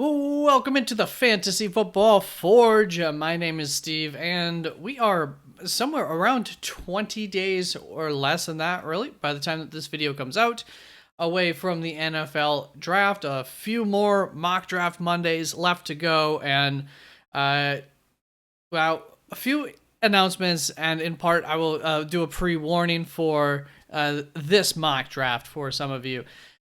Welcome into the Fantasy Football Forge. My name is Steve, and we are somewhere around 20 days or less than that, really, by the time that this video comes out, away from the NFL draft. A few more mock draft Mondays left to go, and, a few announcements, and in part, I will do a pre-warning for this mock draft for some of you.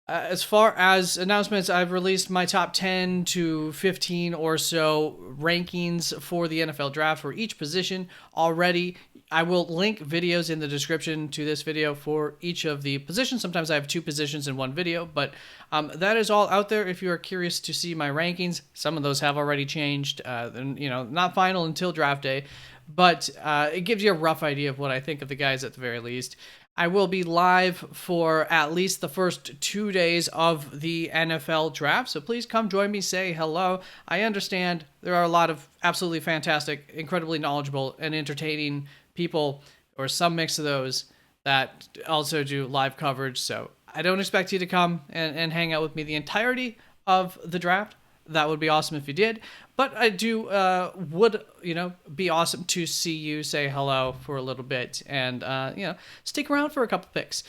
As far as announcements, I've released my top 10 to 15 or so rankings for the NFL draft for each position already. I will link videos in the description to this video for each of the positions. Sometimes I have two positions in one video, but that is all out there if you are curious to see my rankings. Some of those have already changed, not final until draft day, but it gives you a rough idea of what I think of the guys at the very least. I will be live for at least the first 2 days of the NFL draft, so please come join me, say hello. I understand there are a lot of absolutely fantastic, incredibly knowledgeable, and entertaining people, or some mix of those, that also do live coverage, so I don't expect you to come and hang out with me the entirety of the draft. That would be awesome if you did, but I do would be awesome to see you, say hello for a little bit, and stick around for a couple picks.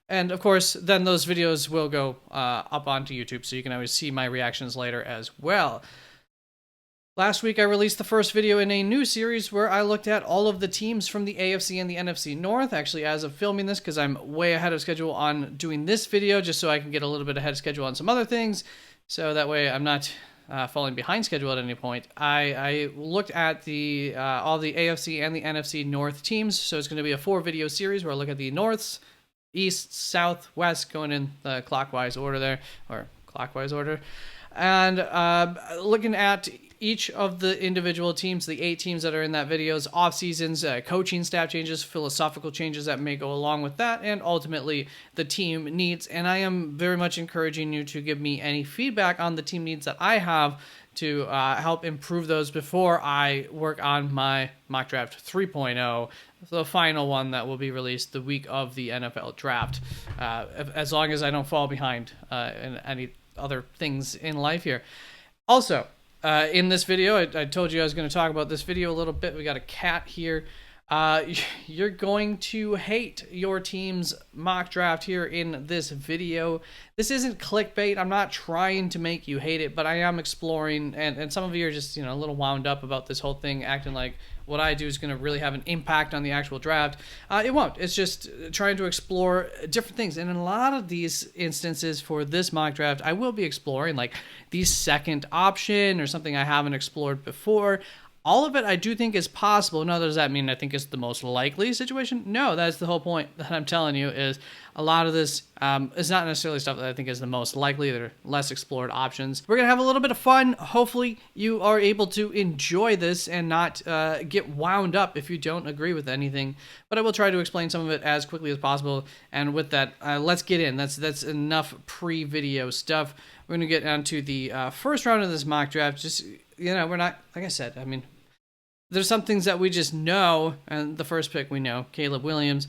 And of course, then those videos will go up onto YouTube, so you can always see my reactions later as well. Last week, I released the first video in a new series where I looked at all of the teams from the AFC and the NFC North, actually as of filming this, because I'm way ahead of schedule on doing this video, just so I can get a little bit ahead of schedule on some other things, so that way I'm not falling behind schedule at any point. I looked at the all the AFC and the NFC North teams, so it's going to be a 4-video series where I look at the Norths, East, South, West, going in the clockwise order there, or clockwise order, and looking at each of the individual teams, the 8 teams that are in that videos, off seasons, coaching staff changes, philosophical changes that may go along with that, and ultimately the team needs. And I am very much encouraging you to give me any feedback on the team needs that I have to help improve those before I work on my mock draft 3.0, the final one that will be released the week of the NFL draft, as long as I don't fall behind in any other things in life here. Also, in this video, I told you I was going to talk about this video a little bit. We got a cat here. You're going to hate your team's mock draft here in this video. This isn't clickbait. I'm not trying to make you hate it, but I am exploring, and some of you are just a little wound up about this whole thing, acting like what I do is going to really have an impact on the actual draft. It won't. It's just trying to explore different things. And in a lot of these instances for this mock draft, I will be exploring like the second option or something I haven't explored before. All of it I do think is possible. Now, does that mean I think it's the most likely situation? No, that's the whole point that I'm telling you, is a lot of this is not necessarily stuff that I think is the most likely. They're less explored options. We're going to have a little bit of fun. Hopefully you are able to enjoy this and not get wound up if you don't agree with anything. But I will try to explain some of it as quickly as possible. And with that, let's get in. That's enough pre-video stuff. We're going to get on to the first round of this mock draft. Just, we're not, like I said, I mean, there's some things that we just know, and the first pick we know, Caleb Williams.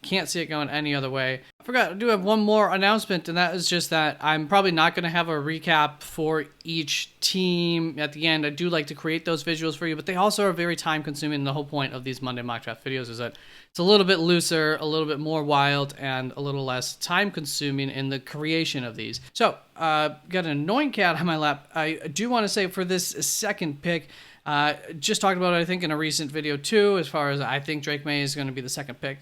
Can't see it going any other way. I forgot, I do have one more announcement, and that is just that I'm probably not going to have a recap for each team at the end. I do like to create those visuals for you, but they also are very time-consuming. The whole point of these Monday mock draft videos is that it's a little bit looser, a little bit more wild, and a little less time-consuming in the creation of these. So, got an annoying cat on my lap. I do want to say for this second pick, just talked about it, I think, in a recent video too, as far as I think Drake May is going to be the second pick.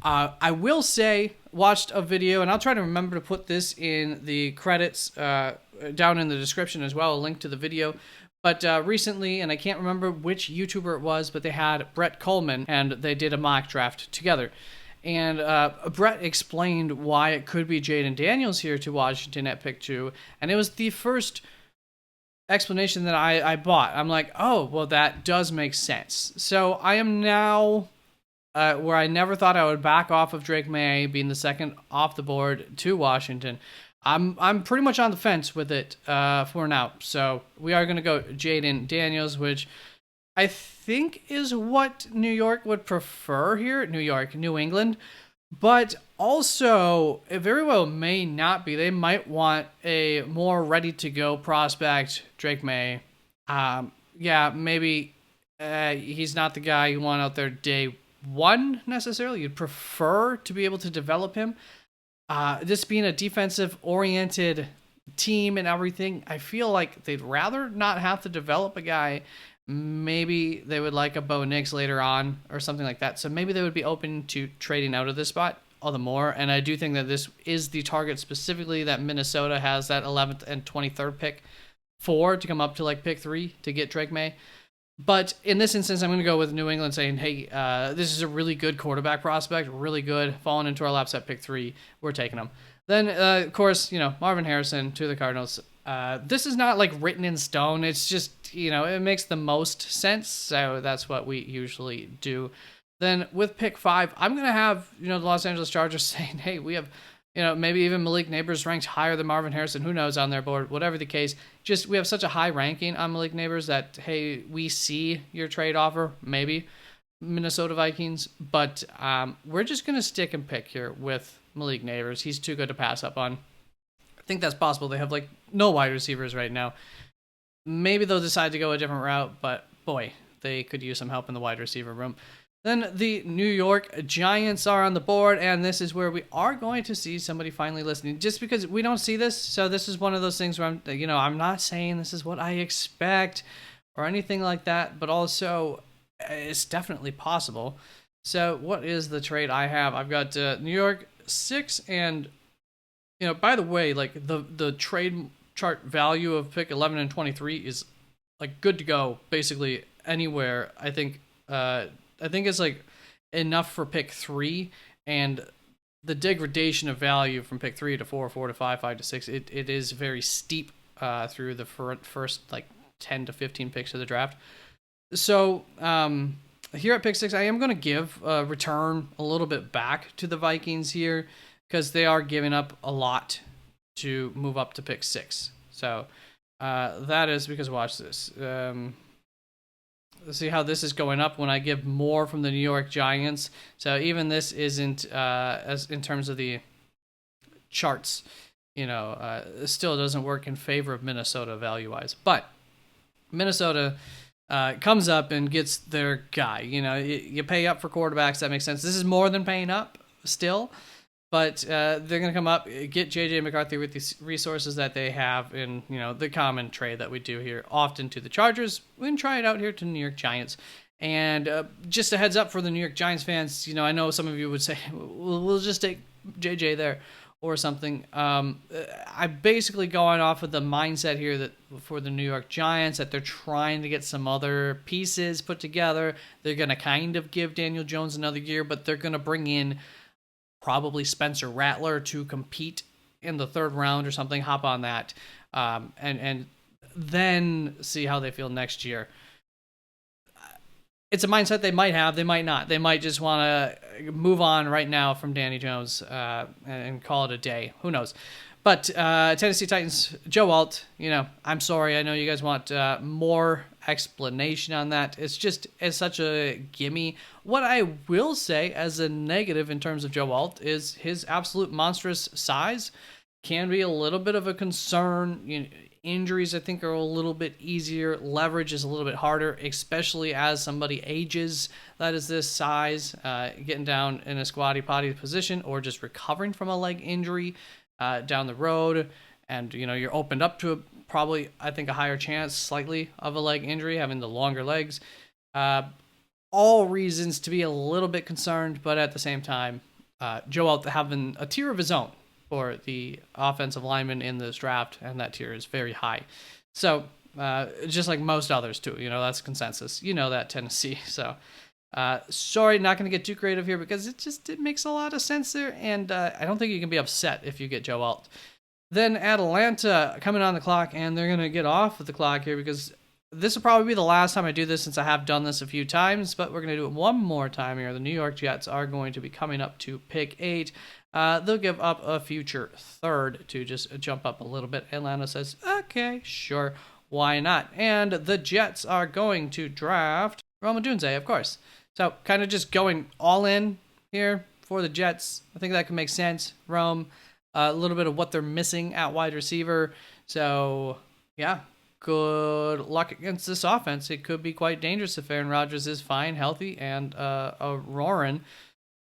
I will say, watched a video, and I'll try to remember to put this in the credits down in the description as well, a link to the video. But recently, and I can't remember which YouTuber it was, but they had Brett Coleman, and they did a mock draft together. And Brett explained why it could be Jaden Daniels here to Washington at pick 2, and it was the first explanation that I bought. I'm like, oh, well, that does make sense. So I am now where I never thought I would back off of Drake May being the second off the board to Washington. I'm pretty much on the fence with it for now. So we are going to go Jaden Daniels, which I think is what New York would prefer here. New England. But also, it very well may not be. They might want a more ready to go prospect, Drake May. Yeah, maybe he's not the guy you want out there day one necessarily. You'd prefer to be able to develop him. This being a defensive oriented team and everything, I feel like they'd rather not have to develop a guy. Maybe they would like a Bo Nix later on or something like that. So maybe they would be open to trading out of this spot all the more. And I do think that this is the target specifically that Minnesota has that 11th and 23rd pick for to come up to like pick 3 to get Drake May. But in this instance, I'm going to go with New England saying, hey, this is a really good quarterback prospect, really good, falling into our laps at pick 3. We're taking him. Then, of course, Marvin Harrison to the Cardinals. This is not like written in stone. It's just, it makes the most sense. So that's what we usually do. Then with pick 5, I'm going to have, the Los Angeles Chargers saying, hey, we have, maybe even Malik Neighbors ranked higher than Marvin Harrison. Who knows on their board? Whatever the case, just we have such a high ranking on Malik Neighbors that, hey, we see your trade offer, maybe Minnesota Vikings, but we're just going to stick and pick here with Malik Neighbors. He's too good to pass up on. I think that's possible. They have like no wide receivers right now. Maybe they'll decide to go a different route, but boy, they could use some help in the wide receiver room. Then the New York Giants are on the board, and this is where we are going to see somebody finally listening. Just because we don't see this, so this is one of those things where I'm not saying this is what I expect or anything like that, but also it's definitely possible. So what is the trade I have? I've got New York 6, and by the way, like the trade chart value of pick 11 and 23 is like good to go basically anywhere. I think it's like enough for pick 3, and the degradation of value from pick 3 to 4, 4 to 5, 5 to 6, it is very steep through the first like 10 to 15 picks of the draft. So here at pick 6, I am going to give return a little bit back to the Vikings here because they are giving up a lot to move up to pick 6. So that is because, watch this. Let's see how this is going up when I give more from the New York Giants. So even this isn't as in terms of the charts, still doesn't work in favor of Minnesota value-wise. But Minnesota comes up and gets their guy. You pay up for quarterbacks. That makes sense. This is more than paying up still. But they're going to come up, get J.J. McCarthy with these resources that they have in, the common trade that we do here, often to the Chargers. We can try it out here to the New York Giants. And just a heads up for the New York Giants fans, I know some of you would say, we'll just take J.J. there or something. I'm basically going off of the mindset here that for the New York Giants, that they're trying to get some other pieces put together. They're going to kind of give Daniel Jones another year, but they're going to bring in probably Spencer Rattler to compete in the 3rd round or something, hop on that, and then see how they feel next year. It's a mindset they might have, they might not. They might just want to move on right now from Danny Jones and call it a day. Who knows? But Tennessee Titans, Joe Alt, I'm sorry. I know you guys want more explanation on that. It's such a gimme. What I will say as a negative in terms of Joe Alt is his absolute monstrous size can be a little bit of a concern. Injuries, I think, are a little bit easier. Leverage is a little bit harder, especially as somebody ages that is this size, getting down in a squatty potty position or just recovering from a leg injury down the road. And, you're opened up to probably, I think, a higher chance slightly of a leg injury, having the longer legs. All reasons to be a little bit concerned, but at the same time, Joe Alt having a tier of his own for the offensive lineman in this draft, and that tier is very high. So, just like most others too, that's consensus. That Tennessee. So, sorry, not going to get too creative here because it makes a lot of sense there, and I don't think you can be upset if you get Joe Alt. Then Atlanta coming on the clock, and they're going to get off of the clock here because this will probably be the last time I do this since I have done this a few times, but we're going to do it one more time here. The New York Jets are going to be coming up to pick 8. They'll give up a future 3rd to just jump up a little bit. Atlanta says, okay, sure, why not? And the Jets are going to draft Rome Odunze, of course. So kind of just going all in here for the Jets. I think that can make sense. Rome, a little bit of what they're missing at wide receiver. So, yeah, good luck against this offense. It could be quite dangerous if Aaron Rodgers is fine, healthy, and roaring.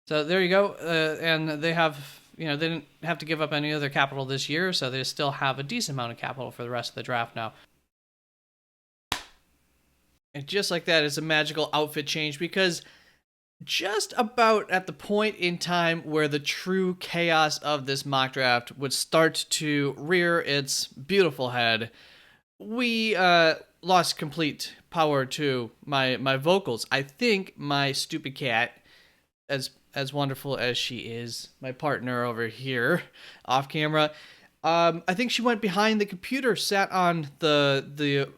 So there you go. And they have, they didn't have to give up any other capital this year, so they still have a decent amount of capital for the rest of the draft now. And just like that, it's a magical outfit change, because just about at the point in time where the true chaos of this mock draft would start to rear its beautiful head, we lost complete power to my vocals. I think my stupid cat, as wonderful as she is, my partner over here off camera, I think she went behind the computer, sat on the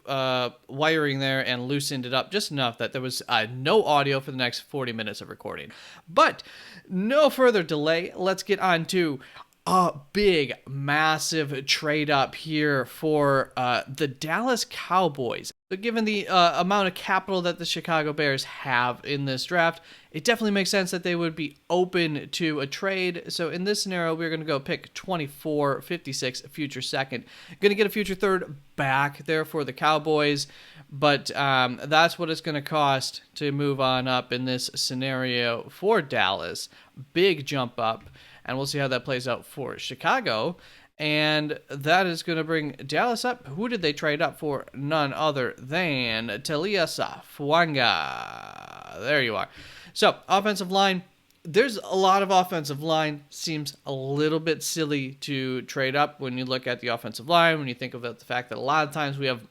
wiring there, and loosened it up just enough that there was no audio for the next 40 minutes of recording. But no further delay, let's get on to a big, massive trade up here for the Dallas Cowboys. So given the amount of capital that the Chicago Bears have in this draft, it definitely makes sense that they would be open to a trade. So in this scenario, we're going to go pick 24, 56, future second. Going to get a future third back there for the Cowboys, but that's what it's going to cost to move on up in this scenario for Dallas. Big jump up, and we'll see how that plays out for Chicago. And that is going to bring Dallas up. Who did they trade up for? None other than Taliasa Fuanga. There you are. So, offensive line. There's a lot of offensive line. Seems a little bit silly to trade up when you look at the offensive line, when you think about the fact that a lot of times we have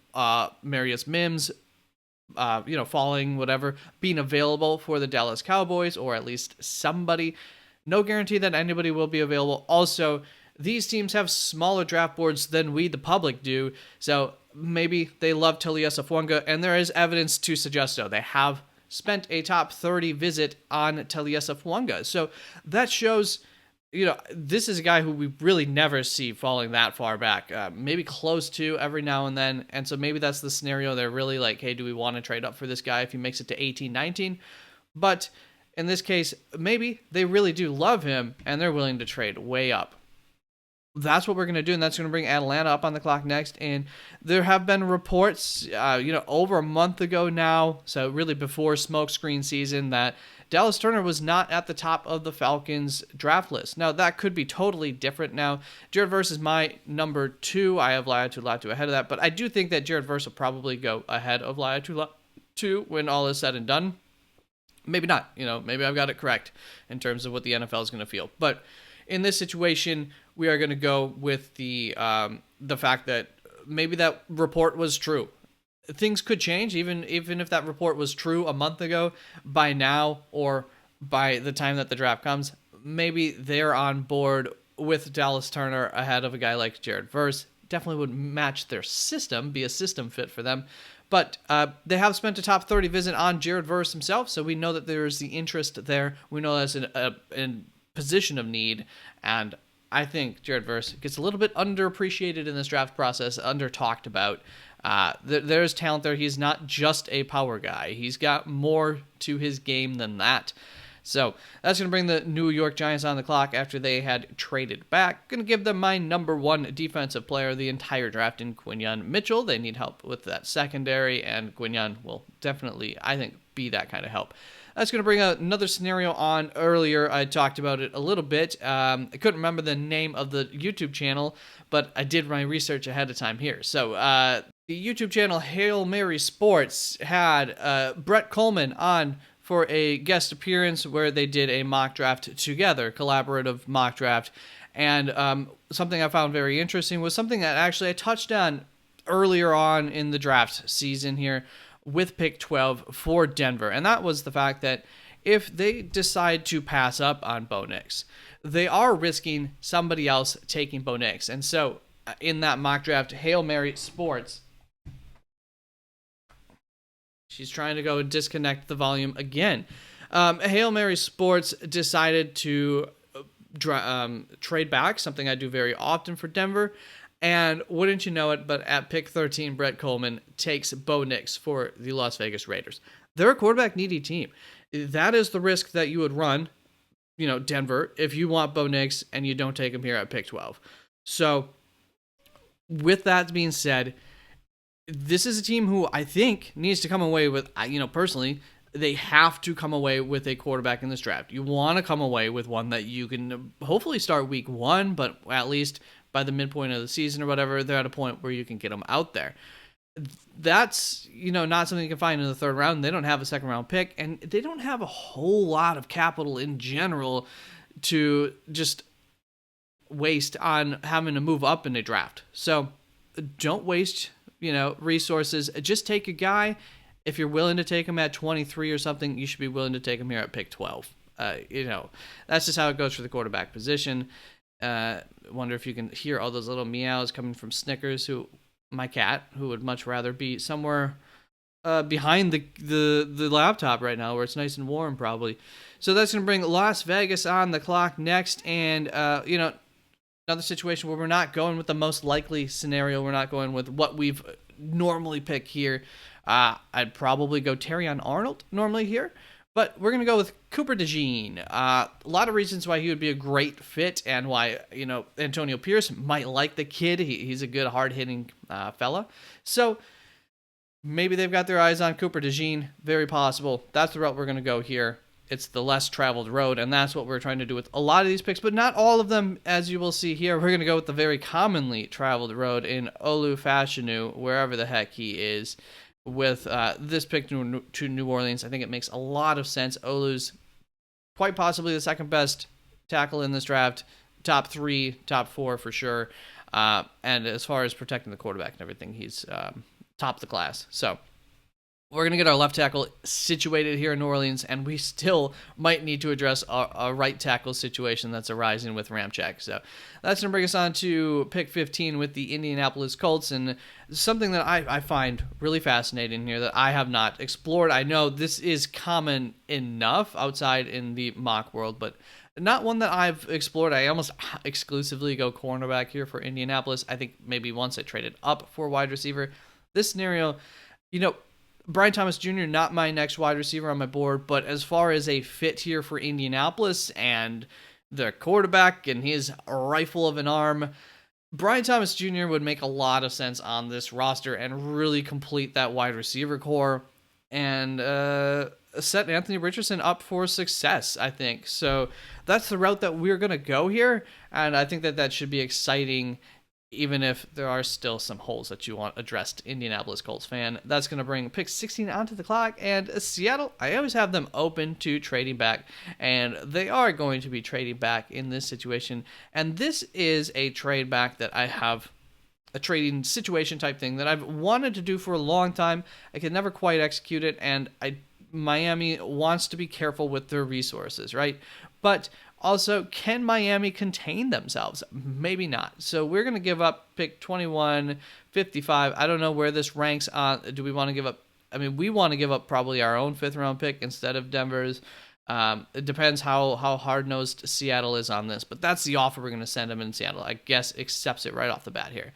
Marius Mims, falling, whatever, being available for the Dallas Cowboys, or at least somebody. No guarantee that anybody will be available. Also, these teams have smaller draft boards than we, the public, do, so maybe they love Taliasa Fuanga, and there is evidence to suggest so. They have spent a top 30 visit on Taliasa Fuanga, so that shows, this is a guy who we really never see falling that far back, maybe close to every now and then, and so maybe that's the scenario. They're really like, hey, do we want to trade up for this guy if he makes it to 18, 19? But in this case, maybe they really do love him, and they're willing to trade way up. That's what we're going to do, and that's going to bring Atlanta up on the clock next. And there have been reports, over a month ago now, so really before smokescreen season, that Dallas Turner was not at the top of the Falcons draft list. Now, that could be totally different now. Jared Verse is my number 2. I have Laiatu Latu ahead of that, but I do think that Jared Verse will probably go ahead of Laiatu Latu when all is said and done. Maybe not, maybe I've got it correct in terms of what the NFL is going to feel. But in this situation, we are going to go with the fact that maybe that report was true. Things could change, even if that report was true a month ago. By now, or by the time that the draft comes, maybe they're on board with Dallas Turner ahead of a guy like Jared Verse. Definitely would match their system, be a system fit for them. But they have spent a top 30 visit on Jared Verse himself, so we know that there is the interest there. We know that's in position of need, and I think Jared Verse gets a little bit underappreciated in this draft process, under-talked about. There's talent there. He's not just a power guy. He's got more to his game than that. So that's going to bring the New York Giants on the clock after they had traded back. Going to give them my number 1 defensive player the entire draft in Quinyon Mitchell. They need help with that secondary, and Quinyon will definitely, I think, be that kind of help. That's going to bring another scenario on. Earlier, I talked about it a little bit. I couldn't remember the name of the YouTube channel, but I did my research ahead of time here. So the YouTube channel Hail Mary Sports had Brett Coleman on for a guest appearance where they did a mock draft together, collaborative mock draft. And something I found very interesting was something that actually I touched on earlier on in the draft season here with pick 12 for Denver. And that was the fact that if they decide to pass up on Bo Nix, they are risking somebody else taking Bo Nix. And so in that mock draft, Hail Mary Sports, she's trying to go disconnect the volume again. Hail Mary Sports decided to trade back, something I do very often for Denver. And wouldn't you know it, but at pick 13, Brett Coleman takes Bo Nix for the Las Vegas Raiders. They're a quarterback-needy team. That is the risk that you would run, Denver if you want Bo Nix and you don't take him here at pick 12. So with that being said, this is a team who I think needs to come away with, personally, they have to come away with a quarterback in this draft. You want to come away with one that you can hopefully start week 1, but at least by the midpoint of the season or whatever, they're at a point where you can get them out there. That's, not something you can find in the third round. They don't have a second round pick, and they don't have a whole lot of capital in general to just waste on having to move up in a draft. So don't waste, resources. Just take a guy. If you're willing to take him at 23 or something, you should be willing to take him here at pick 12. That's just how it goes for the quarterback position. Wonder if you can hear all those little meows coming from Snickers, my cat, who would much rather be somewhere behind the laptop right now where it's nice and warm probably. So that's going to bring Las Vegas on the clock next. And, another situation where we're not going with the most likely scenario. We're not going with what we've normally pick here. I'd probably go Terrion Arnold normally here, but we're going to go with Cooper DeJean. A lot of reasons why he would be a great fit and why, Antonio Pierce might like the kid. He's a good, hard-hitting fella. So maybe they've got their eyes on Cooper DeJean. Very possible. That's the route we're going to go here. It's the less traveled road, and that's what we're trying to do with a lot of these picks, but not all of them, as you will see here. We're going to go with the very commonly traveled road in Olu Fashanu, wherever the heck he is, with this pick to New Orleans. I think it makes a lot of sense. Olu's quite possibly the second best tackle in this draft, top 3, top 4 for sure, and as far as protecting the quarterback and everything, he's top of the class. So we're going to get our left tackle situated here in New Orleans, and we still might need to address a right tackle situation that's arising with Ramczyk. So that's going to bring us on to pick 15 with the Indianapolis Colts, and something that I find really fascinating here that I have not explored. I know this is common enough outside in the mock world, but not one that I've explored. I almost exclusively go cornerback here for Indianapolis. I think maybe once I traded up for wide receiver. This scenario, Brian Thomas Jr., not my next wide receiver on my board, but as far as a fit here for Indianapolis and the quarterback and his rifle of an arm, Brian Thomas Jr. would make a lot of sense on this roster and really complete that wide receiver core and set Anthony Richardson up for success, I think. So that's the route that we're going to go here, and I think that should be exciting, even if there are still some holes that you want addressed, Indianapolis Colts fan. That's going to bring pick 16 onto the clock. And Seattle, I always have them open to trading back, and they are going to be trading back in this situation. And this is a trade back that I have, a trading situation type thing that I've wanted to do for a long time. I could never quite execute it, and Miami wants to be careful with their resources, right? But also, can Miami contain themselves? Maybe not. So we're going to give up pick 21, 55. I don't know where this ranks on. Do we want to give up? I mean, we want to give up probably our own 5th round pick instead of Denver's. It depends how hard-nosed Seattle is on this. But that's the offer we're going to send them, in Seattle, I guess, accepts it right off the bat here.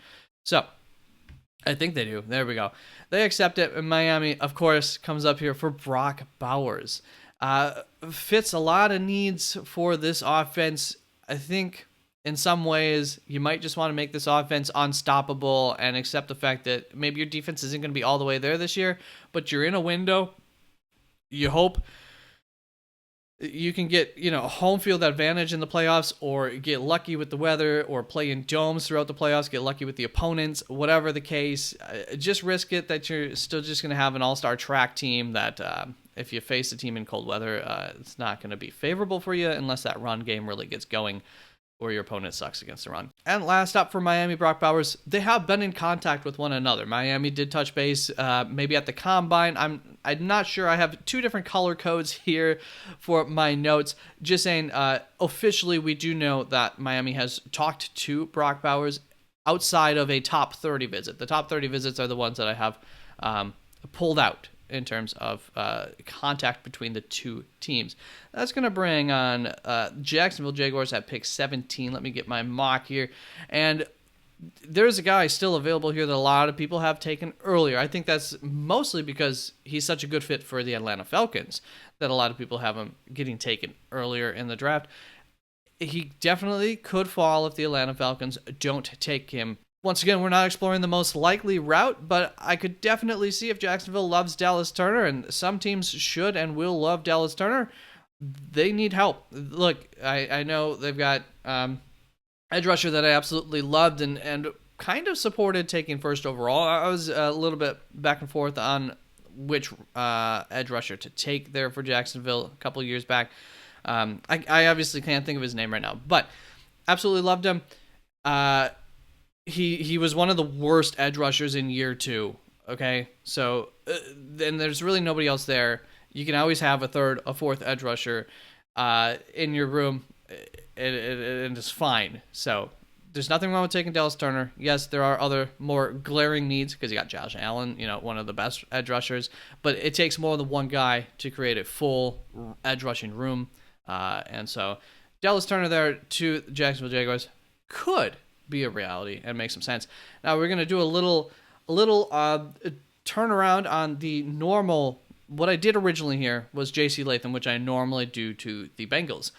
So I think they do. There we go. They accept it. And Miami, of course, comes up here for Brock Bowers. Fits a lot of needs for this offense. I think in some ways you might just want to make this offense unstoppable and accept the fact that maybe your defense isn't going to be all the way there this year, but you're in a window. You hope you can get, home field advantage in the playoffs, or get lucky with the weather, or play in domes throughout the playoffs, get lucky with the opponents, whatever the case. Just risk it that you're still just going to have an all-star track team that if you face a team in cold weather, it's not going to be favorable for you unless that run game really gets going or your opponent sucks against the run. And last up for Miami, Brock Bowers, they have been in contact with one another. Miami did touch base maybe at the Combine. I'm not sure. I have 2 different color codes here for my notes. Just saying, officially, we do know that Miami has talked to Brock Bowers outside of a top 30 visit. The top 30 visits are the ones that I have pulled out in terms of contact between the 2 teams. That's going to bring on Jacksonville Jaguars at pick 17. Let me get my mock here. And there's a guy still available here that a lot of people have taken earlier. I think that's mostly because he's such a good fit for the Atlanta Falcons that a lot of people have him getting taken earlier in the draft. He definitely could fall if the Atlanta Falcons don't take him. Once again, we're not exploring the most likely route, but I could definitely see if Jacksonville loves Dallas Turner, and some teams should and will love Dallas Turner, they need help. Look, I know they've got edge rusher that I absolutely loved and kind of supported taking first overall. I was a little bit back and forth on which edge rusher to take there for Jacksonville a couple of years back. I obviously can't think of his name right now, but absolutely loved him. He was one of the worst edge rushers in year 2. Okay, so then there's really nobody else there. You can always have a third, a fourth edge rusher in your room, and it's fine. So there's nothing wrong with taking Dallas Turner. Yes, there are other more glaring needs because you got Josh Allen, one of the best edge rushers, but it takes more than one guy to create a full edge rushing room. And so Dallas Turner there to the Jacksonville Jaguars could be a reality and make some sense. Now we're going to do a little turnaround on the normal. What I did originally here was J.C. Latham, which I normally do to the Bengals.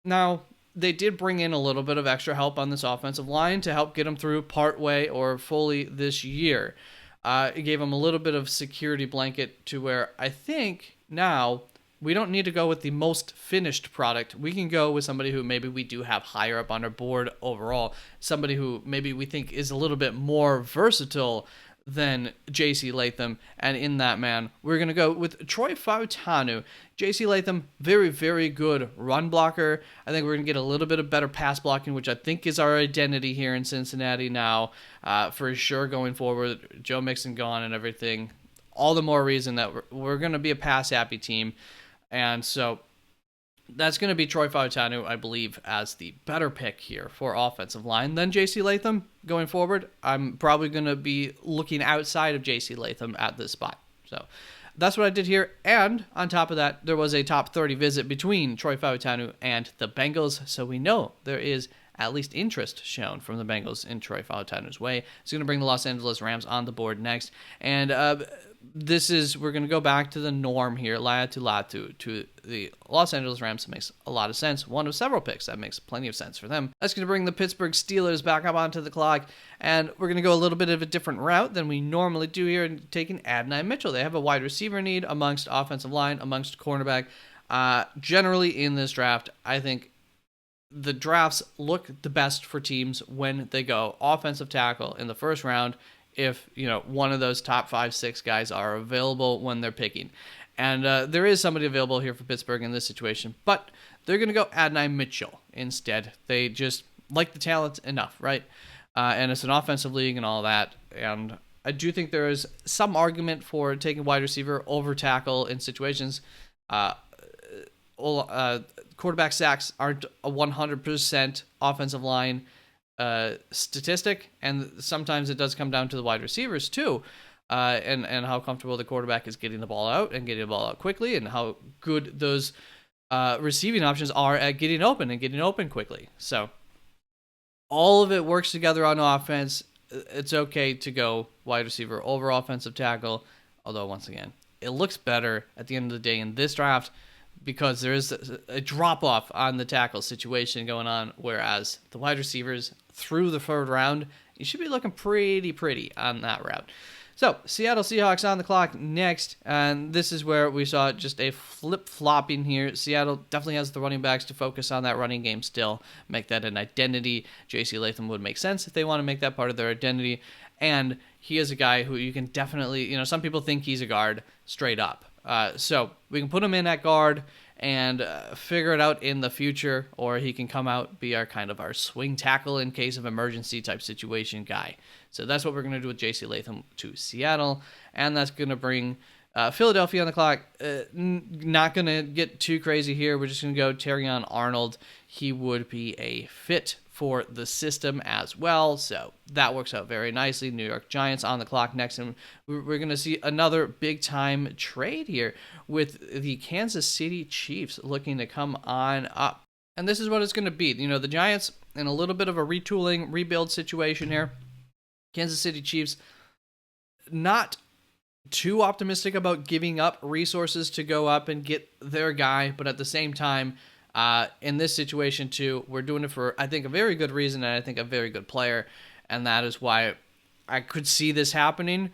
Now, they did bring in a little bit of extra help on this offensive line to help get them through partway or fully this year. It gave them a little bit of security blanket to where I think now we don't need to go with the most finished product. We can go with somebody who maybe we do have higher up on our board overall, somebody who maybe we think is a little bit more versatile than J.C. Latham, and in that man, we're going to go with Troy Fautanu. J.C. Latham, very, very good run blocker. I think we're going to get a little bit of better pass blocking, which I think is our identity here in Cincinnati now, for sure going forward. Joe Mixon gone and everything. All the more reason that we're going to be a pass-happy team, and so that's going to be Troy Fautanu, I believe, as the better pick here for offensive line than J.C. Latham going forward. I'm probably going to be looking outside of J.C. Latham at this spot. So that's what I did here. And on top of that, there was a top 30 visit between Troy Fautanu and the Bengals. So we know there is at least interest shown from the Bengals in Troy Fautanu's way. It's going to bring the Los Angeles Rams on the board next. And we're going to go back to the norm here, Latu to the Los Angeles Rams. It makes a lot of sense. One of several picks that makes plenty of sense for them. That's going to bring the Pittsburgh Steelers back up onto the clock, and we're going to go a little bit of a different route than we normally do here, taking Adonai Mitchell. They have a wide receiver need amongst offensive line, amongst cornerback. Generally in this draft, I think the drafts look the best for teams when they go offensive tackle in the first round, if one of those top 5-6 guys are available when they're picking. And there is somebody available here for Pittsburgh in this situation, but they're going to go Adonai Mitchell instead. They just like the talent enough, right? And it's an offensive league and all that. And I do think there is some argument for taking wide receiver over tackle in situations. Quarterback sacks aren't a 100% offensive line statistic, and sometimes it does come down to the wide receivers too, and how comfortable the quarterback is getting the ball out and getting the ball out quickly, and how good those receiving options are at getting open quickly. So all of it works together on offense. It's okay to go wide receiver over offensive tackle, although once again, it looks better at the end of the day in this draft because there is a drop-off on the tackle situation going on, whereas the wide receivers through the third round, you should be looking pretty on that route. So, Seattle Seahawks on the clock next, and this is where we saw just a flip-flopping here. Seattle definitely has the running backs to focus on that running game still, make that an identity. J.C. Latham would make sense if they want to make that part of their identity, and he is a guy who you can definitely, some people think he's a guard straight up. So we can put him in at guard and figure it out in the future, or he can come out, be our swing tackle in case of emergency type situation guy. So that's what we're going to do with J.C. Latham to Seattle, and that's going to bring Philadelphia on the clock. Not going to get too crazy here. We're just going to go Terrion Arnold. He would be a fit for the system as well, so that works out very nicely. New York Giants on the clock next, and we're going to see another big-time trade here with the Kansas City Chiefs looking to come on up. And this is what it's going to be. The Giants in a little bit of a retooling, rebuild situation here. Kansas City Chiefs, not too optimistic about giving up resources to go up and get their guy, but at the same time, in this situation too, we're doing it for, I think, a very good reason, and I think a very good player, and that is why I could see this happening.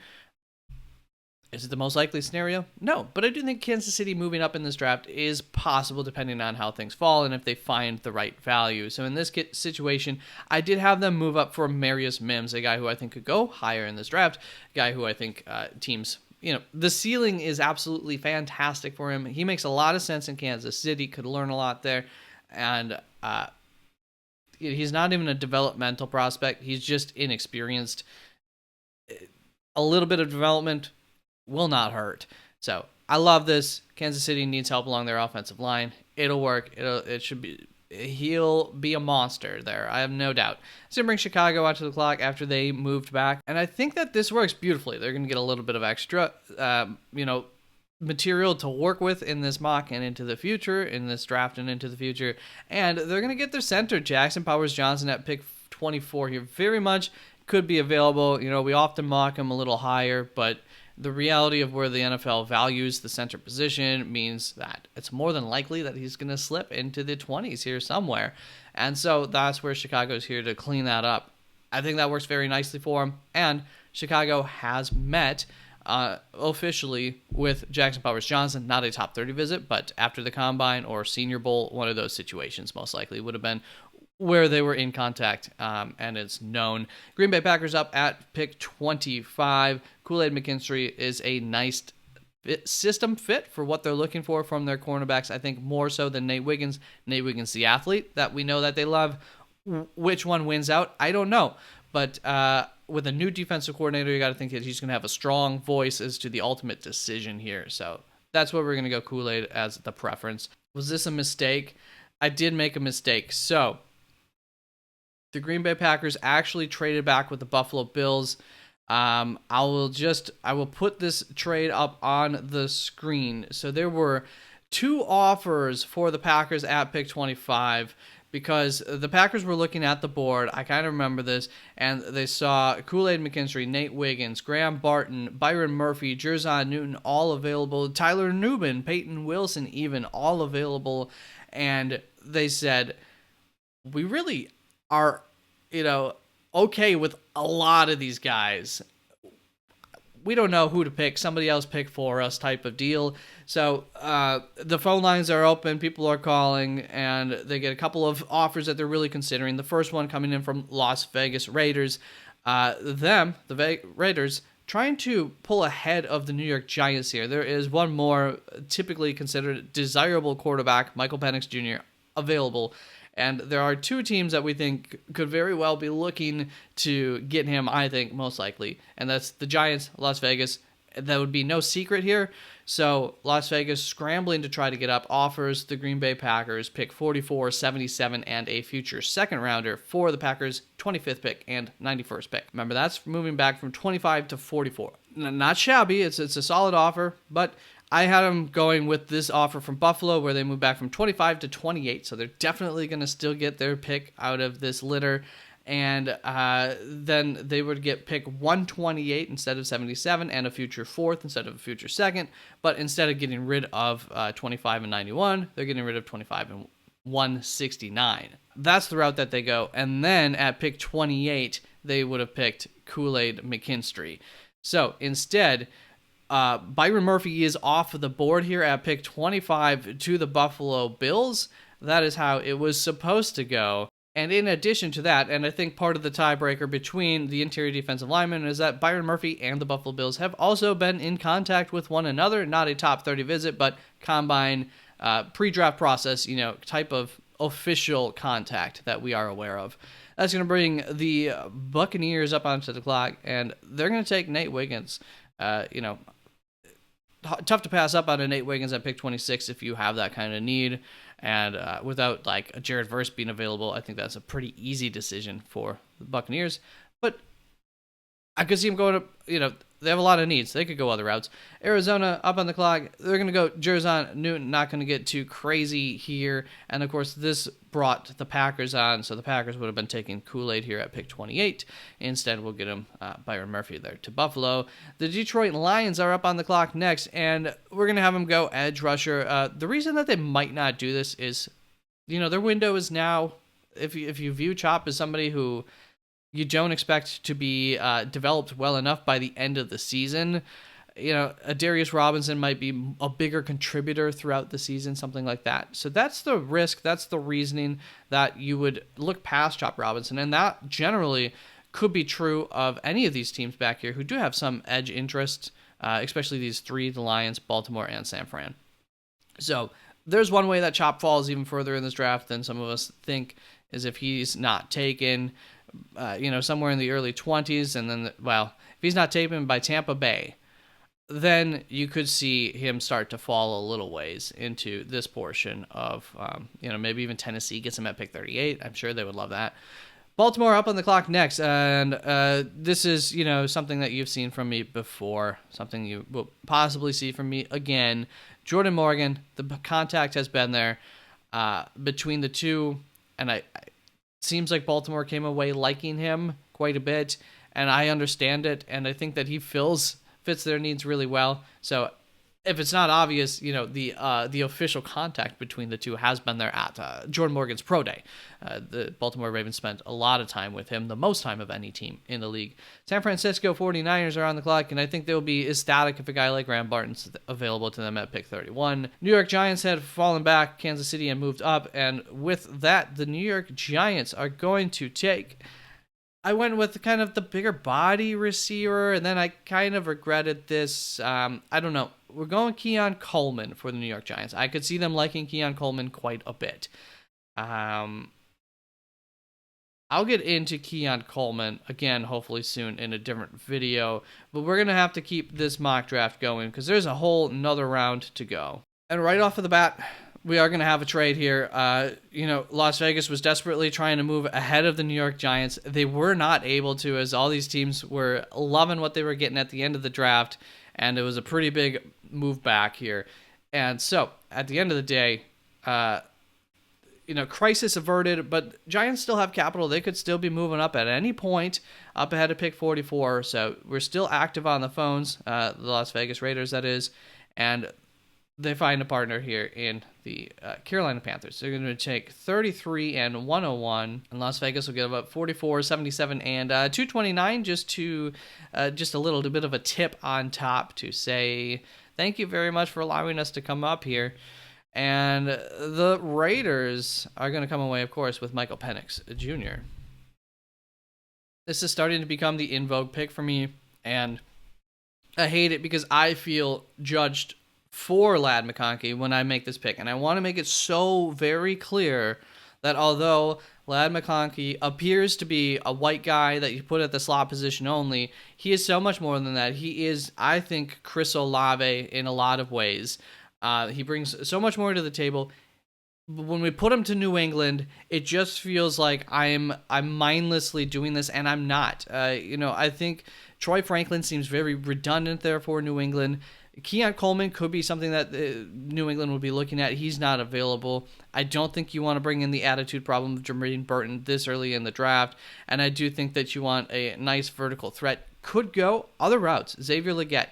Is it the most likely scenario? No, but I do think Kansas City moving up in this draft is possible depending on how things fall and if they find the right value. So in this situation, I did have them move up for Marius Mims, a guy who I think could go higher in this draft, a guy who I think teams, the ceiling is absolutely fantastic for him. He makes a lot of sense in Kansas City, could learn a lot there, and he's not even a developmental prospect. He's just inexperienced. A little bit of development will not hurt. So I love this. Kansas City needs help along their offensive line. It'll work. He'll be a monster there. I have no doubt. It's going to bring Chicago onto the clock after they moved back. And I think that this works beautifully. They're going to get a little bit of extra, material to work with in this mock and into the future, in this draft and into the future. And they're going to get their center, Jackson Powers-Johnson, at pick 24 here. Very much could be available. We often mock him a little higher, but the reality of where the NFL values the center position means that it's more than likely that he's going to slip into the 20s here somewhere. And so that's where Chicago's here to clean that up. I think that works very nicely for him. And Chicago has met officially with Jackson Powers-Johnson, not a top 30 visit, but after the Combine or Senior Bowl, one of those situations most likely would have been where they were in contact, and it's known. Green Bay Packers up at pick 25. Kool-Aid McKinstry is a nice system fit for what they're looking for from their cornerbacks, I think more so than Nate Wiggins. Nate Wiggins, the athlete that we know that they love. Which one wins out? I don't know. But with a new defensive coordinator, you got to think that he's going to have a strong voice as to the ultimate decision here. So that's where we're going to go Kool-Aid as the preference. Was this a mistake? I did make a mistake. So the Green Bay Packers actually traded back with the Buffalo Bills. I will put this trade up on the screen. So there were two offers for the Packers at pick 25 because the Packers were looking at the board. I kind of remember this, and they saw Kool-Aid McKinstry, Nate Wiggins, Graham Barton, Byron Murphy, Jerzon Newton, all available. Tyler Nubin, Peyton Wilson, even all available. And they said, we really are, okay with a lot of these guys. We don't know who to pick. Somebody else pick for us type of deal. So the phone lines are open. People are calling, and they get a couple of offers that they're really considering. The first one coming in from Las Vegas Raiders. The Raiders, trying to pull ahead of the New York Giants here. There is one more typically considered desirable quarterback, Michael Penix Jr., available. And there are two teams that we think could very well be looking to get him, I think, most likely. And that's the Giants, Las Vegas. That would be no secret here. So Las Vegas scrambling to try to get up offers the Green Bay Packers pick 44, 77, and a future second rounder for the Packers 25th pick and 91st pick. Remember, that's moving back from 25 to 44. Not shabby. It's a solid offer, but I had them going with this offer from Buffalo where they moved back from 25 to 28, so they're definitely going to still get their pick out of this litter. And then they would get pick 128 instead of 77 and a future fourth instead of a future second. But instead of getting rid of 25 and 91, they're getting rid of 25 and 169. That's the route that they go. And then at pick 28, they would have picked Kool-Aid McKinstry. So instead, Byron Murphy is off of the board here at pick 25 to the Buffalo Bills. That is how it was supposed to go. And in addition to that, and I think part of the tiebreaker between the interior defensive linemen is that Byron Murphy and the Buffalo Bills have also been in contact with one another. Not a top 30 visit, but combine, pre-draft process, type of official contact that we are aware of. That's going to bring the Buccaneers up onto the clock, and they're going to take Nate Wiggins. Tough to pass up on a Nate Wiggins at pick 26 if you have that kind of need. And without like a Jared Verse being available, I think that's a pretty easy decision for the Buccaneers. But I could see him going to, they have a lot of needs. They could go other routes. Arizona up on the clock. They're going to go Jerzon Newton. Not going to get too crazy here. And, of course, this brought the Packers on, so the Packers would have been taking Kool-Aid here at pick 28. Instead, we'll get him Byron Murphy there to Buffalo. The Detroit Lions are up on the clock next, and we're going to have them go edge rusher. The reason that they might not do this is, their window is now, if you view Chop as somebody who you don't expect to be developed well enough by the end of the season. A Darius Robinson might be a bigger contributor throughout the season, something like that. So that's the risk. That's the reasoning that you would look past Chop Robinson. And that generally could be true of any of these teams back here who do have some edge interest, especially these three, the Lions, Baltimore, and San Fran. So there's one way that Chop falls even further in this draft than some of us think, is if he's not taken somewhere in the early 20s, and then, if he's not taken by Tampa Bay, then you could see him start to fall a little ways into this portion of, maybe even Tennessee gets him at pick 38. I'm sure they would love that. Baltimore up on the clock next, and this is, something that you've seen from me before, something you will possibly see from me again. Jordan Morgan, the contact has been there between the two, and I seems like Baltimore came away liking him quite a bit, and I understand it, and I think that he fits their needs really well. So if it's not obvious, the official contact between the two has been there at Jordan Morgan's pro day. The Baltimore Ravens spent a lot of time with him, the most time of any team in the league. San Francisco 49ers are on the clock, and I think they'll be ecstatic if a guy like Graham Barton's available to them at pick 31. New York Giants had fallen back, Kansas City, and moved up, and with that, the New York Giants are going to take... I went with kind of the bigger body receiver, and then I kind of regretted this. I don't know. We're going Keon Coleman for the New York Giants. I could see them liking Keon Coleman quite a bit. I'll get into Keon Coleman again, hopefully soon in a different video, but we're going to have to keep this mock draft going because there's a whole another round to go. And right off of the bat, we are going to have a trade here. Las Vegas was desperately trying to move ahead of the New York Giants. They were not able to, as all these teams were loving what they were getting at the end of the draft, and it was a pretty big move back here. And so, at the end of the day, crisis averted, but Giants still have capital. They could still be moving up at any point, up ahead of pick 44. So, we're still active on the phones, the Las Vegas Raiders, that is, and they find a partner here in the Carolina Panthers. They're going to take 33 and 101, and Las Vegas will give up 44, 77, and 229 just a little bit of a tip on top to say thank you very much for allowing us to come up here. And the Raiders are going to come away, of course, with Michael Penix Jr. This is starting to become the in vogue pick for me, and I hate it because I feel judged for Ladd McConkey when I make this pick. And I want to make it so very clear that although Ladd McConkey appears to be a white guy that you put at the slot position only, he is so much more than that. He is, I think, Chris Olave in a lot of ways. He brings so much more to the table. When we put him to New England, it just feels like I'm mindlessly doing this, and I'm not. I think Troy Franklin seems very redundant there for New England. Keon Coleman could be something that New England would be looking at. He's not available. I don't think you want to bring in the attitude problem of Jermaine Burton this early in the draft, and I do think that you want a nice vertical threat. Could go other routes, Xavier Legette.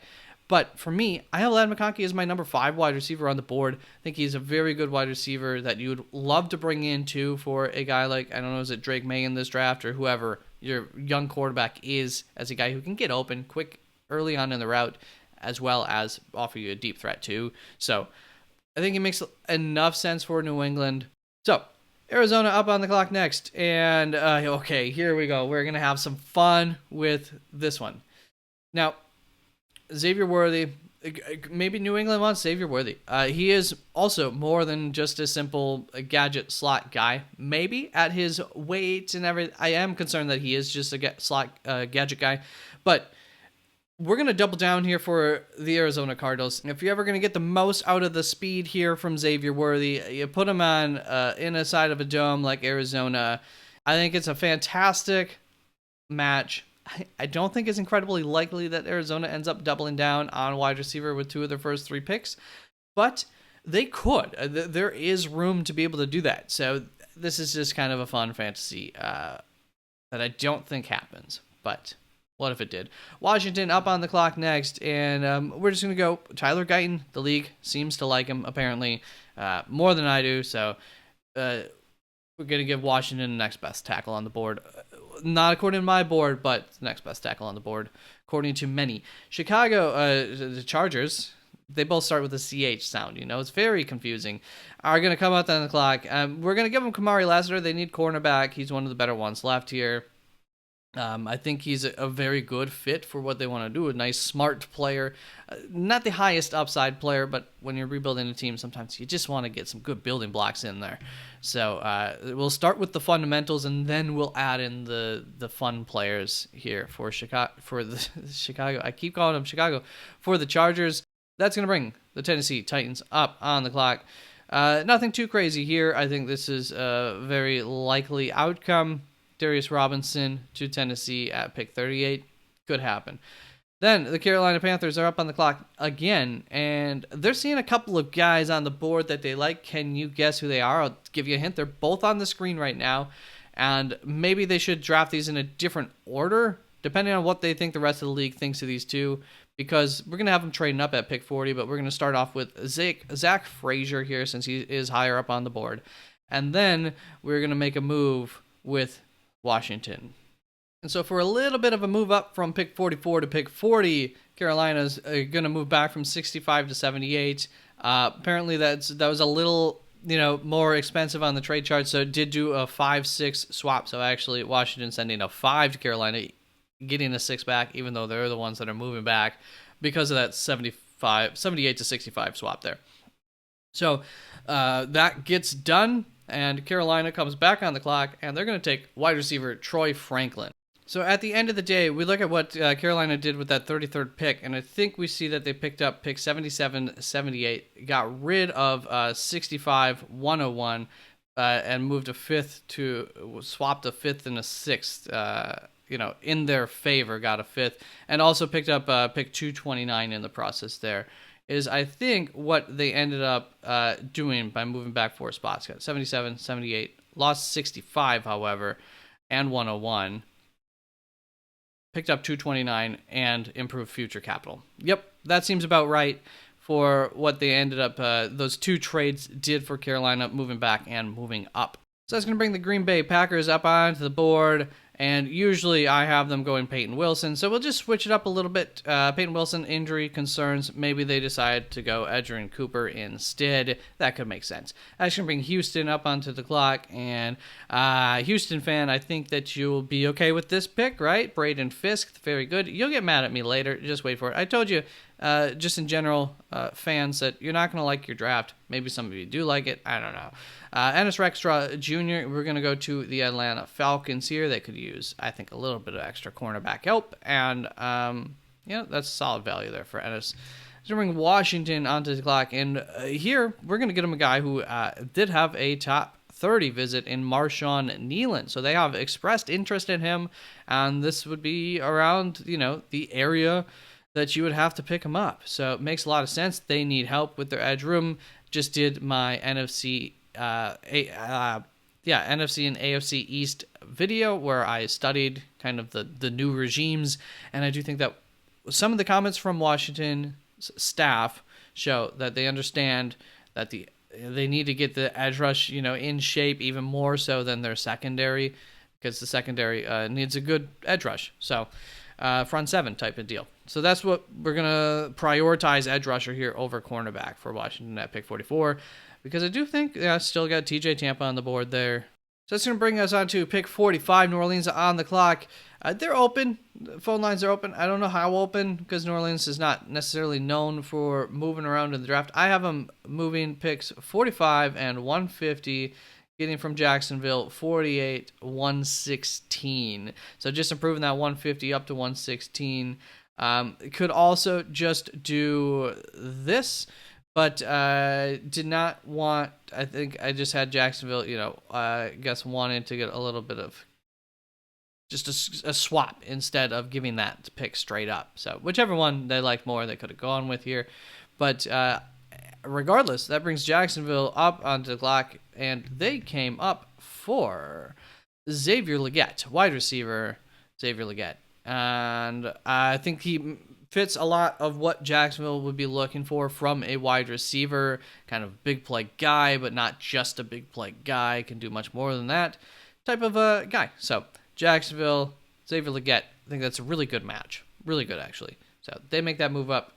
But for me, I have Ladd McConkey as my number 5 wide receiver on the board. I think he's a very good wide receiver that you would love to bring in, too, for a guy like, I don't know, is it Drake May in this draft or whoever your young quarterback is, as a guy who can get open quick early on in the route, as well as offer you a deep threat too. So I think it makes enough sense for New England. So Arizona up on the clock next. And okay, here we go. We're going to have some fun with this one. Now, Xavier Worthy, maybe New England wants Xavier Worthy. He is also more than just a simple gadget slot guy. Maybe at his weight and everything. I am concerned that he is just a slot gadget guy. But we're going to double down here for the Arizona Cardinals. If you're ever going to get the most out of the speed here from Xavier Worthy, you put him on in a side of a dome like Arizona. I think it's a fantastic match. I don't think it's incredibly likely that Arizona ends up doubling down on wide receiver with 2 of their first 3 picks, but they could. There is room to be able to do that. So this is just kind of a fun fantasy that I don't think happens, but what if it did? Washington up on the clock next, and we're just going to go Tyler Guyton. The league seems to like him, apparently, more than I do, so we're going to give Washington the next best tackle on the board. Not according to my board, but the next best tackle on the board, according to many. Chicago, the Chargers, they both start with a CH sound, it's very confusing, are going to come out on the clock. We're going to give them Kamari Lassiter. They need cornerback. He's one of the better ones left here. I think he's a very good fit for what they want to do. A nice, smart player. Not the highest upside player, but when you're rebuilding a team, sometimes you just want to get some good building blocks in there. So we'll start with the fundamentals, and then we'll add in the fun players here for Chicago. For the Chicago, I keep calling them Chicago. For the Chargers, that's going to bring the Tennessee Titans up on the clock. Nothing too crazy here. I think this is a very likely outcome. Darius Robinson to Tennessee at pick 38. Could happen. Then the Carolina Panthers are up on the clock again, and they're seeing a couple of guys on the board that they like. Can you guess who they are? I'll give you a hint. They're both on the screen right now, and maybe they should draft these in a different order, depending on what they think the rest of the league thinks of these two, because we're going to have them trading up at pick 40, but we're going to start off with Zach Frazier here, since he is higher up on the board. And then we're going to make a move with Washington. And so for a little bit of a move up from pick 44 to pick 40, Carolina's going to move back from 65 to 78. Apparently that was a little more expensive on the trade chart, so it did do a 5-6 swap. So actually Washington sending a 5 to Carolina, getting a 6 back, even though they're the ones that are moving back because of that 78 to 65 swap there. So that gets done, and Carolina comes back on the clock, and they're going to take wide receiver Troy Franklin. So at the end of the day, we look at what Carolina did with that 33rd pick, and I think we see that they picked up pick 77, 78, got rid of 65, 101, and moved a fifth swapped a fifth and a sixth, in their favor, got a fifth, and also picked up pick 229 in the process there. Is I think what they ended up doing by moving back 4 spots. Got 77, 78, lost 65, however, and 101. Picked up 229 and improved future capital. Yep, that seems about right for what they ended up, those 2 trades did for Carolina, moving back and moving up. So that's going to bring the Green Bay Packers up onto the board. And usually I have them going Peyton Wilson, so we'll just switch it up a little bit. Peyton Wilson, injury concerns. Maybe they decide to go Edgerrin Cooper instead. That could make sense. That's going to bring Houston up onto the clock. And Houston fan, I think that you'll be okay with this pick, right? Braden Fisk, very good. You'll get mad at me later. Just wait for it. I told you, just in general, fans, that you're not going to like your draft. Maybe some of you do like it. I don't know. Ennis Rextra Jr., we're going to go to the Atlanta Falcons here. They could use, I think, a little bit of extra cornerback help. And, that's solid value there for Ennis. So bring Washington onto the clock. And here, we're going to get him a guy who did have a top 30 visit in Marshawn Nealon. So they have expressed interest in him. And this would be around, the area that you would have to pick him up. So it makes a lot of sense. They need help with their edge room. Just did my NFC NFC and AFC East video where I studied kind of the new regimes, and I do think that some of the comments from Washington staff show that they understand that they need to get the edge rush in shape even more so than their secondary, because the secondary needs a good edge rush. So front 7 type of deal. So that's what we're gonna prioritize, edge rusher here over cornerback for Washington at pick 44. Because I do think I still got TJ Tampa on the board there. So that's going to bring us on to pick 45. New Orleans on the clock. They're open. The phone lines are open. I don't know how open, because New Orleans is not necessarily known for moving around in the draft. I have them moving picks 45 and 150, getting from Jacksonville 48, 116. So just improving that 150 up to 116. Could also just do this. But did not want, I think I just had Jacksonville, I guess wanted to get a little bit of just a swap instead of giving that pick straight up. So whichever one they like more, they could have gone with here. But regardless, that brings Jacksonville up onto the clock, and they came up for Xavier Legette, wide receiver Xavier Legette. And I think he fits a lot of what Jacksonville would be looking for from a wide receiver, kind of big play guy, but not just a big play guy, can do much more than that type of a guy. So Jacksonville, Xavier Legette, I think that's a really good match. Really good, actually. So they make that move up.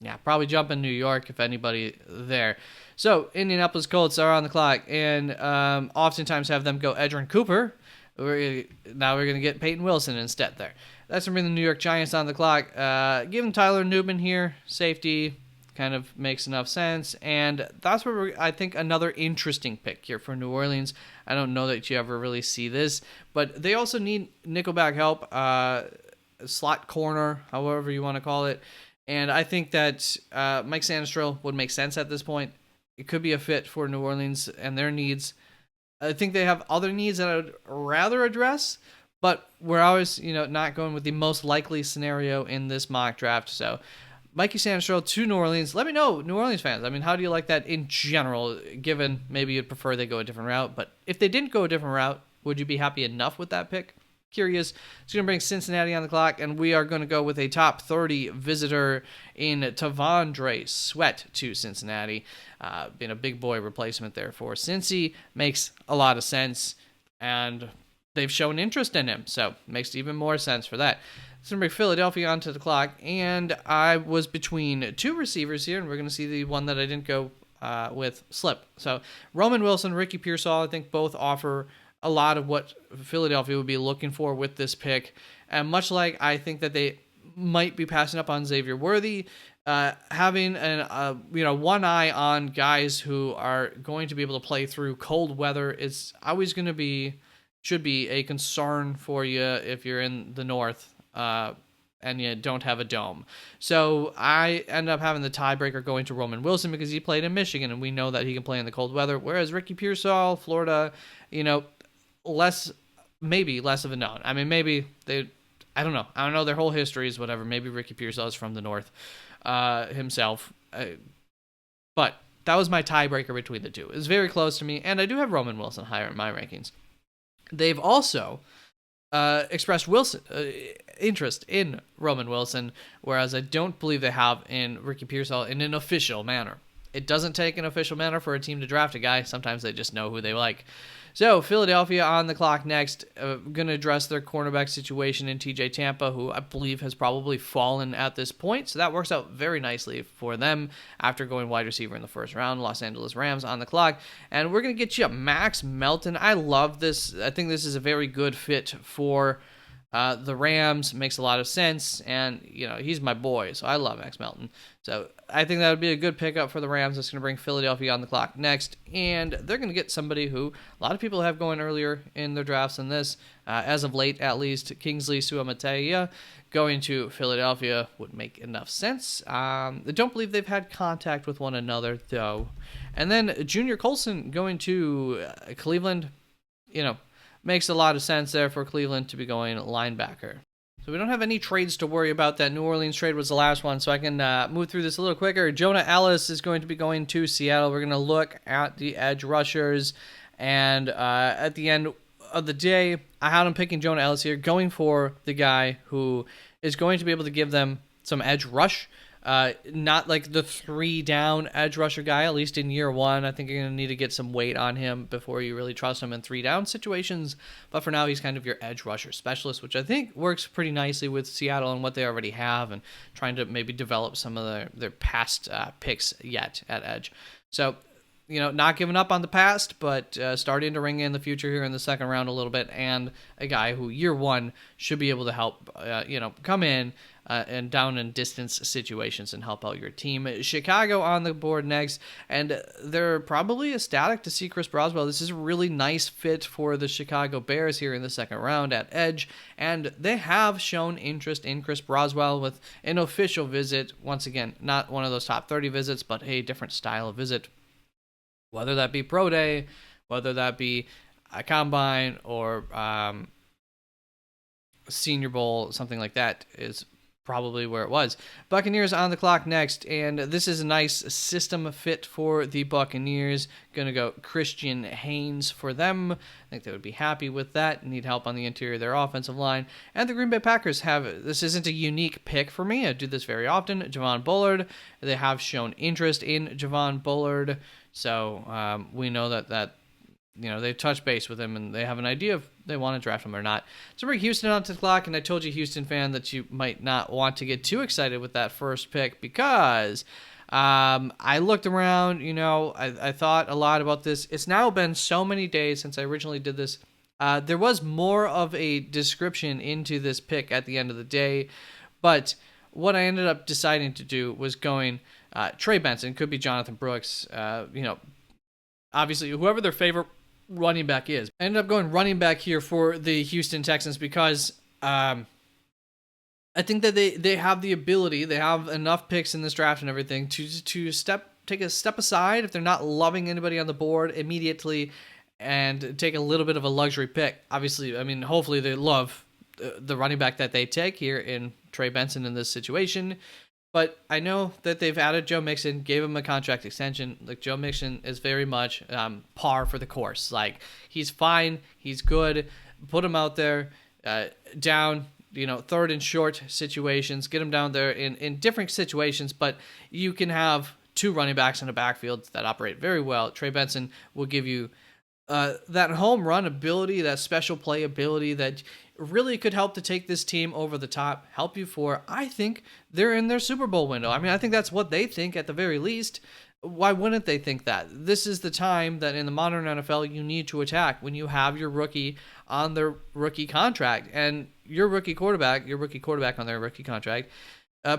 Yeah, probably jump in New York if anybody there. So Indianapolis Colts are on the clock, and oftentimes have them go Edgerrin Cooper. Now we're going to get Peyton Wilson instead there. That's going to bring the New York Giants on the clock. Give them Tyler Newman here, safety, kind of makes enough sense. And that's where I think another interesting pick here for New Orleans. I don't know that you ever really see this, but they also need nickelback help, slot corner, however you want to call it. And I think that Mike Sandstrom would make sense at this point. It could be a fit for New Orleans and their needs. I think they have other needs that I would rather address, but we're always, not going with the most likely scenario in this mock draft. So Mikey Sandstrom to New Orleans. Let me know, New Orleans fans. I mean, how do you like that in general, given maybe you'd prefer they go a different route? But if they didn't go a different route, would you be happy enough with that pick? Curious. It's going to bring Cincinnati on the clock, and we are going to go with a top 30 visitor in Tavondre Sweat to Cincinnati. Being a big boy replacement there for Cincy makes a lot of sense, and they've shown interest in him, so makes even more sense for that. It's going to bring Philadelphia onto the clock, and I was between two receivers here, and we're going to see the one that I didn't go with slip. So Roman Wilson, Ricky Pearsall, I think both offer a lot of what Philadelphia would be looking for with this pick. And much like I think that they might be passing up on Xavier Worthy, having one eye on guys who are going to be able to play through cold weather is always going to should be a concern for you if you're in the north and you don't have a dome. So I end up having the tiebreaker going to Roman Wilson because he played in Michigan, and we know that he can play in the cold weather, whereas Ricky Pearsall, Florida, less of a known. I mean, maybe I don't know. Their whole history is whatever. Maybe Ricky Pearsall is from the north himself. But that was my tiebreaker between the two. It's very close to me, and I do have Roman Wilson higher in my rankings. They've also expressed interest in Roman Wilson, whereas I don't believe they have in Ricky Pearsall in an official manner. It doesn't take an official manner for a team to draft a guy. Sometimes they just know who they like. So Philadelphia on the clock next, going to address their cornerback situation in TJ Tampa, who I believe has probably fallen at this point. So that works out very nicely for them after going wide receiver in the first round. Los Angeles Rams on the clock. And we're going to get you Max Melton. I love this. I think this is a very good fit for the Rams. Makes a lot of sense. And, he's my boy, so I love Max Melton. So I think that would be a good pickup for the Rams. That's going to bring Philadelphia on the clock next. And they're going to get somebody who a lot of people have going earlier in their drafts than this. As of late, at least, Kingsley Suamataia going to Philadelphia would make enough sense. I don't believe they've had contact with one another, though. And then Junior Colson going to Cleveland, makes a lot of sense there for Cleveland to be going linebacker. So we don't have any trades to worry about. That New Orleans trade was the last one, so I can move through this a little quicker. Jonah Ellis is going to be going to Seattle. We're going to look at the edge rushers, and at the end of the day, I had him picking Jonah Ellis here, going for the guy who is going to be able to give them some edge rush. Not like the 3-down edge rusher guy, at least in year one. I think you're going to need to get some weight on him before you really trust him in 3-down situations. But for now, he's kind of your edge rusher specialist, which I think works pretty nicely with Seattle and what they already have, and trying to maybe develop some of their past picks yet at edge. So, not giving up on the past, but starting to ring in the future here in the second round a little bit, and a guy who year one should be able to help, come in and down in distance situations and help out your team. Chicago on the board next, and they're probably ecstatic to see Chris Broswell. This is a really nice fit for the Chicago Bears here in the second round at edge, and they have shown interest in Chris Broswell with an official visit. Once again, not one of those top 30 visits, but a different style of visit. Whether that be Pro Day, whether that be a Combine, or Senior Bowl, something like that is probably where it was. Buccaneers on the clock next, and this is a nice system fit for the Buccaneers. Gonna go Christian Haynes for them. I think they would be happy with that. Need help on the interior of their offensive line. And the Green Bay Packers have, this isn't a unique pick for me, I do this very often, Javon Bullard. They have shown interest in Javon Bullard, so we know that they've touched base with him and they have an idea if they want to draft him or not. So bring Houston onto the clock, and I told you, Houston fan, that you might not want to get too excited with that first pick because I looked around, I thought a lot about this. It's now been so many days since I originally did this. There was more of a description into this pick at the end of the day, but what I ended up deciding to do was going Trey Benson, could be Jonathan Brooks, obviously whoever their favorite running back is. I ended up going running back here for the Houston Texans because I think that they have the ability, they have enough picks in this draft and everything to take a step aside if they're not loving anybody on the board immediately and take a little bit of a luxury pick. Obviously, I mean, hopefully they love the running back that they take here in Trey Benson in this situation. But I know that they've added Joe Mixon, gave him a contract extension. Like, Joe Mixon is very much par for the course. Like, he's fine, he's good. Put him out there, down, third and short situations. Get him down there in different situations. But you can have two running backs in a backfield that operate very well. Trey Benson will give you that home run ability, that special play ability that really could help to take this team over the top, help you for, I think, they're in their Super Bowl window. I mean, I think that's what they think at the very least. Why wouldn't they think that? This is the time that in the modern NFL you need to attack when you have your rookie on their rookie contract. And your rookie quarterback on their rookie contract,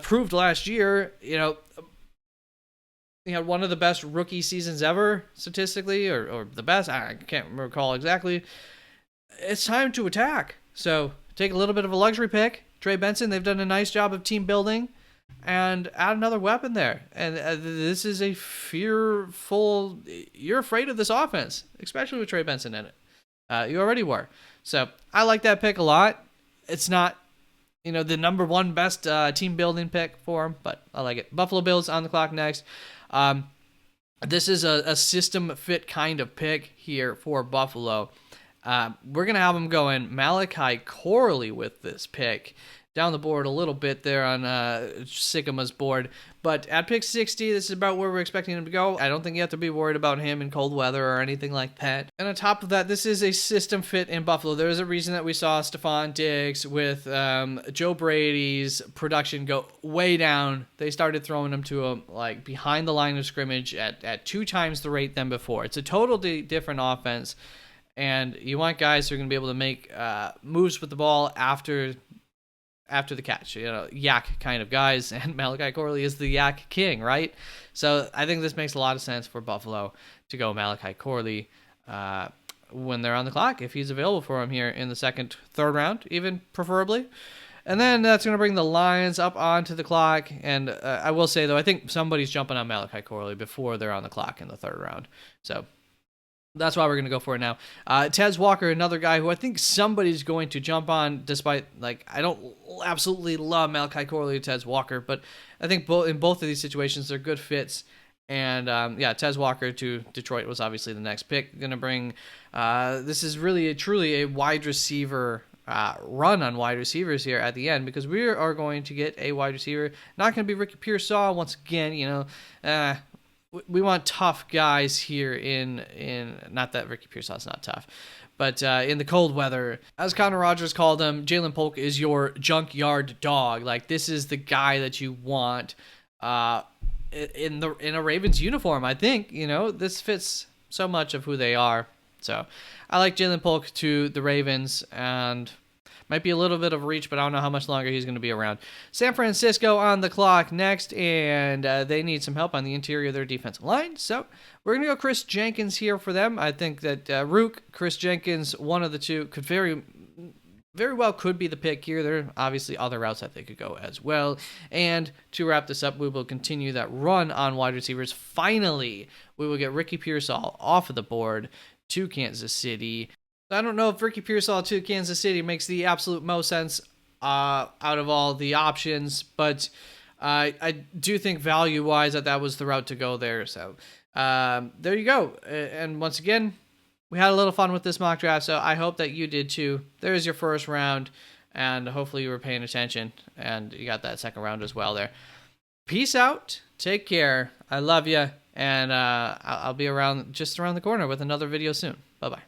proved last year, he had one of the best rookie seasons ever, statistically, or the best. I can't recall exactly. It's time to attack. So take a little bit of a luxury pick. Trey Benson, they've done a nice job of team building, and add another weapon there. And this is a fearful, you're afraid of this offense, especially with Trey Benson in it. You already were. So I like that pick a lot. It's not, the number one best team building pick for him, but I like it. Buffalo Bills on the clock next. This is a system fit kind of pick here for Buffalo. We're going to have them going Malachi Corley with this pick. Down the board a little bit there on Sycama's board. But at pick 60, this is about where we're expecting him to go. I don't think you have to be worried about him in cold weather or anything like that. And on top of that, this is a system fit in Buffalo. There is a reason that we saw Stephon Diggs with Joe Brady's production go way down. They started throwing him to him like behind the line of scrimmage at 2 times the rate than before. It's a totally different offense. And you want guys who are going to be able to make moves with the ball after the catch, yak kind of guys, and Malachi Corley is the yak king, right? So I think this makes a lot of sense for Buffalo to go Malachi Corley when they're on the clock, if he's available for them here in the second, third round, even preferably. And then that's going to bring the Lions up onto the clock, and I will say, though, I think somebody's jumping on Malachi Corley before they're on the clock in the third round. So that's why we're going to go for it now. Tez Walker, another guy who I think somebody's going to jump on, despite, I don't absolutely love Malachi Corley or Tez Walker, but I think in both of these situations, they're good fits. And, Tez Walker to Detroit was obviously the next pick. Going to bring, this is really, truly a wide receiver run on wide receivers here at the end, because we are going to get a wide receiver. Not going to be Ricky Pearsall once again, we want tough guys here in not that Ricky Pearsall's not tough, but in the cold weather, as Connor Rogers called him, Jalen Polk is your junkyard dog. Like, this is the guy that you want in a Ravens uniform. I think this fits so much of who they are. So I like Jalen Polk to the Ravens, and might be a little bit of a reach, but I don't know how much longer he's going to be around. San Francisco on the clock next, and they need some help on the interior of their defensive line. So we're going to go Chris Jenkins here for them. I think that Rook, Chris Jenkins, one of the two, could very well could be the pick here. There are obviously other routes that they could go as well. And to wrap this up, we will continue that run on wide receivers. Finally, we will get Ricky Pearsall off of the board to Kansas City. I don't know if Ricky Pearsall to Kansas City makes the absolute most sense out of all the options, but I do think value-wise that was the route to go there. So there you go. And once again, we had a little fun with this mock draft, so I hope that you did too. There's your first round, and hopefully you were paying attention, and you got that second round as well there. Peace out. Take care. I love you, and I'll be around just around the corner with another video soon. Bye-bye.